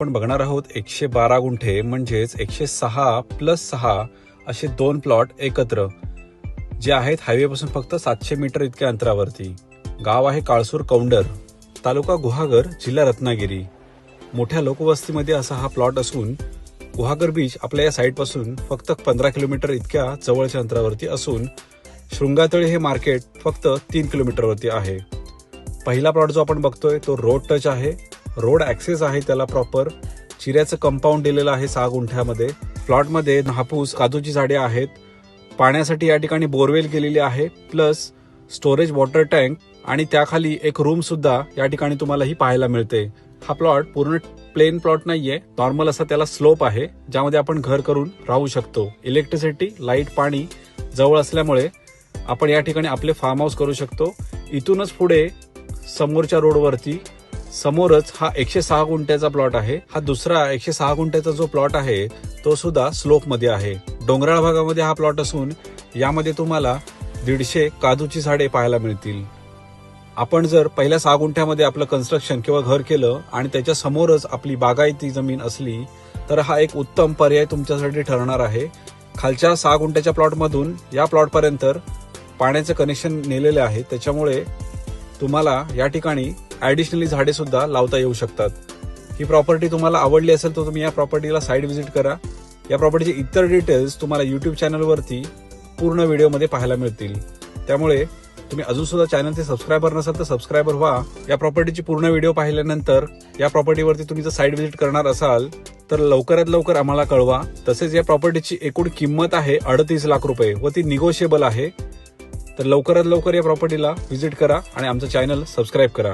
आपण बघणार आहोत 112 गुंठे म्हणजेच 106 + 6 असे दोन प्लॉट एकत्र जे आहेत हायवेपासून फक्त 700 मीटर इतक्या अंतरावरती। गाव आहे काळसूर कौंडर, तालुका गुहागर, जिल्हा रत्नागिरी। मोठ्या लोकवस्तीमध्ये असा हा प्लॉट असून गुहागर बीच आपल्या या साईटपासून फक्त 15 किलोमीटर इतक्या जवळच्या अंतरावरती असून शृंगातळे हे मार्केट फक्त 3 किलोमीटरवरती आहे। पहिला प्लॉट जो आपण बघतोय तो रोड टच आहे, रोड ऍक्सेस आहे त्याला प्रॉपर। चिऱ्याचं कंपाऊंड दिलेलं आहे 6 गुंठ्यामध्ये। प्लॉटमध्ये हापूस काजूची झाडे आहेत। पाण्यासाठी या ठिकाणी बोरवेल केलेली आहे, प्लस स्टोरेज वॉटर टँक आणि त्याखाली एक रूम सुद्धा या ठिकाणी तुम्हाला ही पाहायला मिळते। हा प्लॉट पूर्ण प्लेन प्लॉट नाहीये, नॉर्मल असा त्याला स्लोप आहे ज्यामध्ये आपण घर करून राहू शकतो। इलेक्ट्रिसिटी, लाईट, पाणी जवळ असल्यामुळे आपण या ठिकाणी आपले फार्म हाऊस करू शकतो। इथूनच पुढे समोरच्या रोडवरती समोरच हा 106 गुंठ्याचा प्लॉट आहे। हा दुसरा 106 गुंठ्याचा जो प्लॉट आहे तो सुद्धा स्लोप मध्ये आहे। डोंगराळ भागामध्ये हा प्लॉट असून यामध्ये तुम्हाला 150 काजूची झाडे पाहायला मिळतील। आपण जर पहिल्या 6 गुंठ्यामध्ये आपलं कन्स्ट्रक्शन किंवा घर केलं आणि त्याच्या समोरच आपली बागायती जमीन असली तर हा एक उत्तम पर्याय तुमच्यासाठी ठरणार आहे। खालच्या 6 गुंठ्याच्या प्लॉट मधून या प्लॉट पर्यंत पाण्याचं कनेक्शन नेलेले आहे, त्याच्यामुळे तुम्हाला या ठिकाणी ऍडिशनली झाडे सुद्धा लावता येऊ शकतात। ही प्रॉपर्टी तुम्हाला आवडली असेल तर तुम्ही या प्रॉपर्टीला साईट व्हिजिट करा। या प्रॉपर्टीचे इतर डिटेल्स तुम्हाला YouTube चॅनलवरती पूर्ण व्हिडिओमध्ये पाहायला मिळतील, त्यामुळे तुम्ही अजून सुद्धा चॅनलचे सबस्क्रायबर नसाल तर सबस्क्रायबर व्हा। या प्रॉपर्टीची पूर्ण व्हिडिओ पाहिल्यानंतर या प्रॉपर्टीवरती तुम्ही जर साईट व्हिजिट करणार असाल तर लवकरात लवकर आम्हाला कळवा। तसेच या प्रॉपर्टीची एकूण किंमत आहे 38 लाख रुपये व ती निगोशिएबल आहे। तर लवकरात लवकर या प्रॉपर्टीला व्हिजिट करा आणि आमचं चॅनल सबस्क्राईब करा।